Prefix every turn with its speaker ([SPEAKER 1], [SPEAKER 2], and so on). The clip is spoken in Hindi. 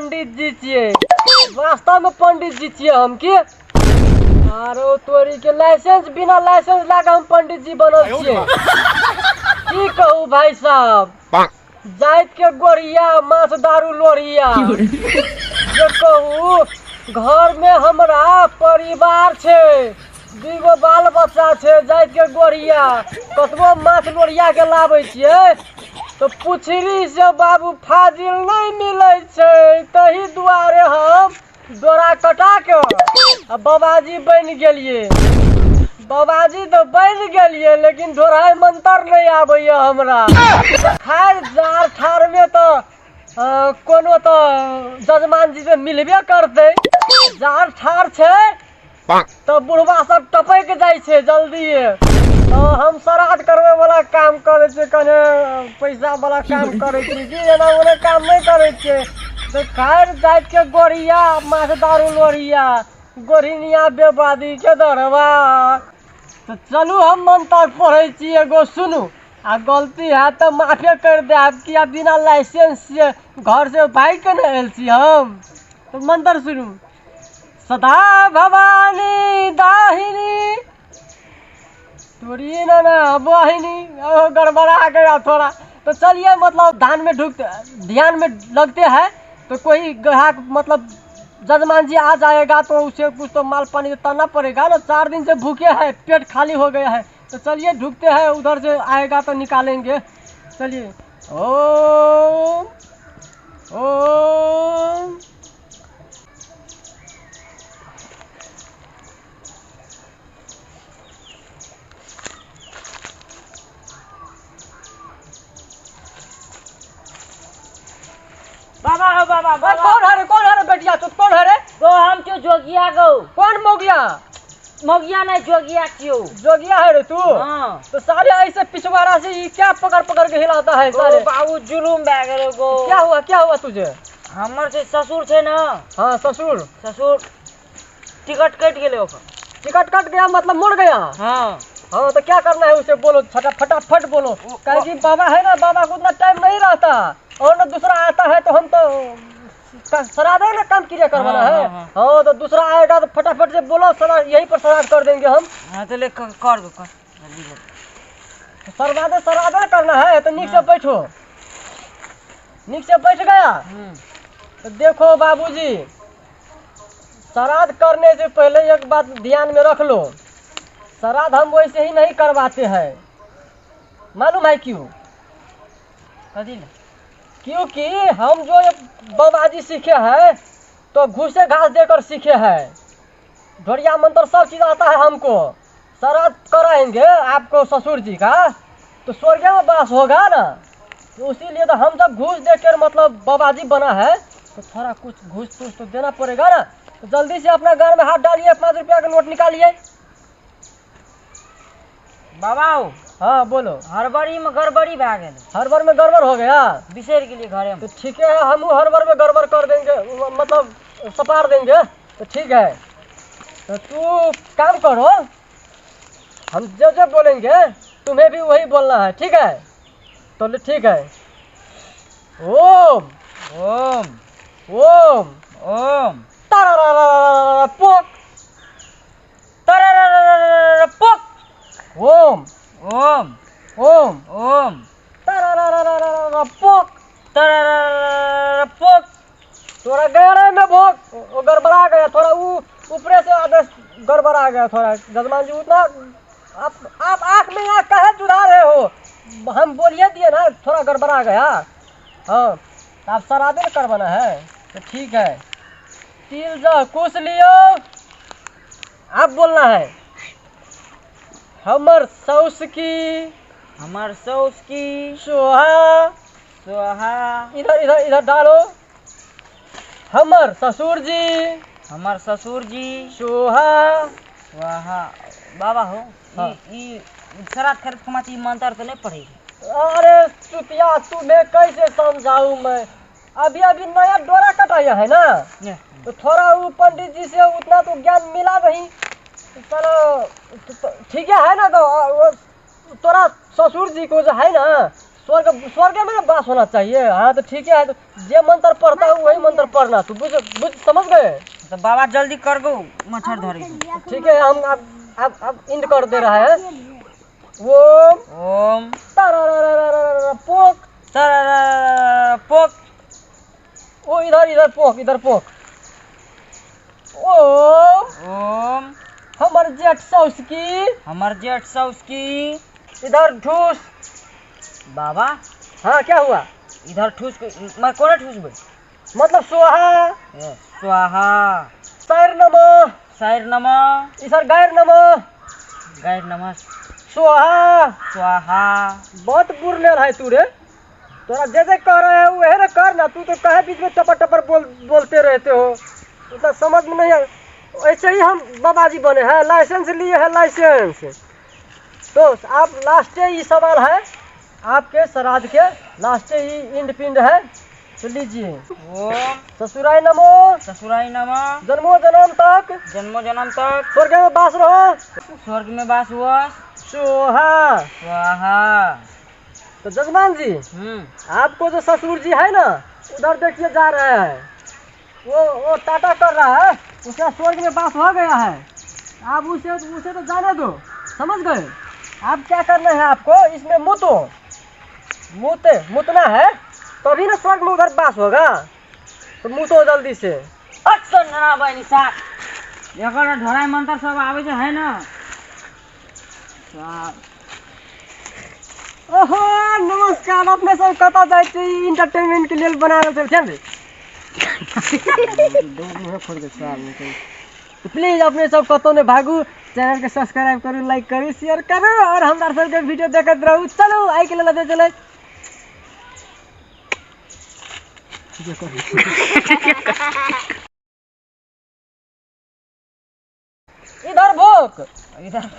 [SPEAKER 1] पंडित जी छिए, वास्तव में पंडित जी छिए हम की। आरो तोरी के लाइसेंस बिना लाइसेंस लाके हम पंडित जी बनल छिए। की कहू भाई साहब, जाइत के गोरिया मांस दारू लोरिया। जे कहू घर में हमरा परिवार छे, दूगो बाल बच्चा छे, जाइत के गोरिया कतबो माछ लोरिया के लाबै छिए तो पुछरी से बाबू फाजिल नहीं मिले छे। तही दुआरे हम डोरा कटा के आ बाबाजी बन गेलिए। बाबाजी तो बन गेलिए लेकिन डोराई मंत्र नहीं आबैया हमरा। खैर जार ठार में तो कोनो तो जजमान जी से मिलबे करते। जार ठार छे तो बुढ़वा सब टपक जाय छे जल्दी। तो हम श्राद्ध करवे वाला काम करे छे, कने पैसा वाला काम करे छे जी, एना ओने काम नहीं करे छे। तो खैर जाइत के गोरिया माछ दारू लोरिया गोरिनिया बेबादी के दरवा। तो चलू हम मंत्र पढ़े छी, एगो सुनू आ गलती है तो माफे कर दे। आपकी बिना लाइसेंस से घर से भाई के न आयल छी हम। तो मंत्र सुनू। सदा भवानी दाहिनी तोरी ना बहिनी। गड़बड़ा गया थोड़ा। तो चलिए मतलब ध्यान में लगते हैं तो कोई ग्राहक मतलब जजमान जी आ जाएगा तो उसे कुछ तो माल पानी करना पड़ेगा ना। 4 दिन से भूखे हैं, पेट खाली हो गया है। तो चलिए ढूंढते हैं, उधर से आएगा तो निकालेंगे। चलिए ओम ओम।
[SPEAKER 2] बाबा हो बाबा बाबा।
[SPEAKER 1] कौन है रे बेटिया? तू कौन है रे?
[SPEAKER 2] गो हम क्यों जोगिया गो।
[SPEAKER 1] कौन मोगिया?
[SPEAKER 2] मोगिया नहीं जोगिया क्यों?
[SPEAKER 1] जोगिया है रे तू?
[SPEAKER 2] हाँ।
[SPEAKER 1] तो सारे ऐसे पिछवाड़ा से ये क्या पकड़ के हिलाता है सारे?
[SPEAKER 2] बाबू जुलूम बैग गो।
[SPEAKER 1] क्या हुआ तुझे?
[SPEAKER 2] हमर से ससुर छे ना।
[SPEAKER 1] हाँ ससुर
[SPEAKER 2] टिकट कट गेले ओकर।
[SPEAKER 1] टिकट कट गया मतलब मुड़ गया?
[SPEAKER 2] हाँ
[SPEAKER 1] हाँ तो क्या करना है उसे बोलो, फटाफट बोलो। कहे कि बाबा है ना, बाबा को उतना टाइम नहीं रहता और ना दूसरा आता है तो हम तो श्राद्ध ना काम क्रिया करवाना है। हाँ तो दूसरा आएगा तो फटाफट से बोलो, श्राद्ध यहीं पर श्राद्ध कर देंगे हम।
[SPEAKER 2] हाँ तो ले कर दो जल्दी
[SPEAKER 1] श्राद्ध करना है तो नीक से बैठो। नीक से बैठ गया तो देखो बाबूजी, श्राद्ध करने से पहले एक बात ध्यान में रख लो, श्राद्ध हम वैसे ही नहीं करवाते हैं। मालूम है क्यों? क्योंकि हम जो बाबाजी सीखे हैं तो घूसे घास देकर सीखे हैं। ढोरिया मंत्र सब चीज आता है हमको। श्राद्ध कराएंगे आपको ससुर जी का तो स्वर्ग में वास होगा ना। तो इसीलिए तो हम जब घूस देकर मतलब बाबाजी बना है तो थोड़ा कुछ घूस तो देना पड़ेगा ना। तो जल्दी से अपना घर में हाथ डालिए, 5 रुपया का नोट निकालिए।
[SPEAKER 2] बाबा हो।
[SPEAKER 1] हाँ बोलो।
[SPEAKER 2] हड़बड़ी में गड़बड़ी भा गेल।
[SPEAKER 1] हड़बड़ में गड़बड़ हो गया?
[SPEAKER 2] बिसर के लिए घरे में।
[SPEAKER 1] तो ठीक है, हम हड़बड़ में गड़बड़ कर देंगे, मतलब सपार देंगे। तो ठीक है, तो तू काम करो, हम जो बोलेंगे तुम्हें भी वही बोलना है, ठीक है? तो ठीक है। ओम
[SPEAKER 2] ओम
[SPEAKER 1] ओम
[SPEAKER 2] ओम
[SPEAKER 1] पोक
[SPEAKER 2] पोक।
[SPEAKER 1] ओम
[SPEAKER 2] ओम
[SPEAKER 1] ओम
[SPEAKER 2] ओम
[SPEAKER 1] पोक
[SPEAKER 2] पोक।
[SPEAKER 1] थोड़ा गहरे में भोग, वो गड़बड़ा गया थोड़ा, वो ऊपरे से आदेश गड़बड़ा गया थोड़ा। जजमान जी उतना आप आँख में आँख काहे चुरा रहे हो? हम बोलिए दिए ना, थोड़ा गड़बड़ा गया। हाँ आप श्राद्ध करवाना है तो ठीक है। तिल जा कुछ लियो, आप बोलना है। हमर सौस की सोहा इधर डालो। हमर ससुर जी सोहा।
[SPEAKER 2] बाबा हो।
[SPEAKER 1] हाँ।
[SPEAKER 2] ई श्राद्ध करे समाची मंत्र तो नहीं पढ़ेगी?
[SPEAKER 1] अरे चुतिया, तुम्हें कैसे समझाऊं मैं? अभी नया डोरा कटाया है ना, तो थोड़ा वो पंडित जी से उतना तो ज्ञान मिला नहीं। चलो ठीक है ना। तो तोरा ससुर जी को जो है ना स्वर्ग स्वर्ग में वास होना चाहिए। हाँ तो ठीक है, तो जे मंत्र पढ़ता है वही मंत्र पढ़ना। तू बुझ बुझ समझ गए?
[SPEAKER 2] तो बाबा जल्दी कर गो, मच्छर धरे।
[SPEAKER 1] ठीक है, हम अब इंड कर दे रहा है। ओम
[SPEAKER 2] ओम
[SPEAKER 1] पोक।
[SPEAKER 2] पोक।
[SPEAKER 1] ओ इधर पोक, इधर पोक। ओम
[SPEAKER 2] ओम
[SPEAKER 1] हमर जेठ सौसकी।
[SPEAKER 2] हमर जेठ सौसकी।
[SPEAKER 1] इधर ठूस।
[SPEAKER 2] बाबा
[SPEAKER 1] हाँ क्या हुआ?
[SPEAKER 2] इधर ठूस मैं कोने ठूस बे?
[SPEAKER 1] मतलब स्वाहा।
[SPEAKER 2] स्वाहा।
[SPEAKER 1] सैर नमः।
[SPEAKER 2] सैर नमः।
[SPEAKER 1] इधर गैर नमः।
[SPEAKER 2] गैर नमः।
[SPEAKER 1] स्वाहा।
[SPEAKER 2] स्वाहा।
[SPEAKER 1] बहुत बुरले है तू रे। तोरा जे कह रहे है वही ना कर ना। तू तो कहे बीच में टपर टपर बोलते रहते हो, उतना समझ में नहीं है। ऐसे ही हम बाबा जी बने हैं, लाइसेंस लिए हैं, लाइसेंस। तो आप लास्ट ही सवाल है आपके श्राद्ध के, लास्ट ही इंड पिंड है, तो लीजिए।
[SPEAKER 2] ओम
[SPEAKER 1] ससुराय नमो।
[SPEAKER 2] ससुराय नमः।
[SPEAKER 1] जन्मो जन्म तक
[SPEAKER 2] जन्मो जन्म तक
[SPEAKER 1] स्वर्ग में वास रहो।
[SPEAKER 2] स्वर्ग में वास हुआ।
[SPEAKER 1] स्वाहा।
[SPEAKER 2] स्वाहा।
[SPEAKER 1] तो जजमान जी, आपको जो ससुर जी है ना, उधर देखिए जा रहे हैं, वो टाटा कर रहा है, उसका स्वर्ग में वास हो गया है। आप उसे तो जाने दो, समझ गए? आप क्या करना है, आपको इसमें मुतना है, तभी ना स्वर्ग में उधर वास होगा। तो मुतो जल्दी से।
[SPEAKER 2] अच्छा ना बहनी साहब, एकर ढोराई मंत्र सब आवे जो है ना।
[SPEAKER 1] ओहो नमस्कार, अपने सब कता जाए छी इंटरटेनमेंट के लिए बनाए सब ध्यान दे। तो प्लीज अपने सब कतौ ने भागू, चैनल के सब्सक्राइब करू, लाइक करू, शेयर करू और हमारे सबके वीडियो देखते रहू। चलो आई के लिए चले। इधर भोक।
[SPEAKER 2] इधर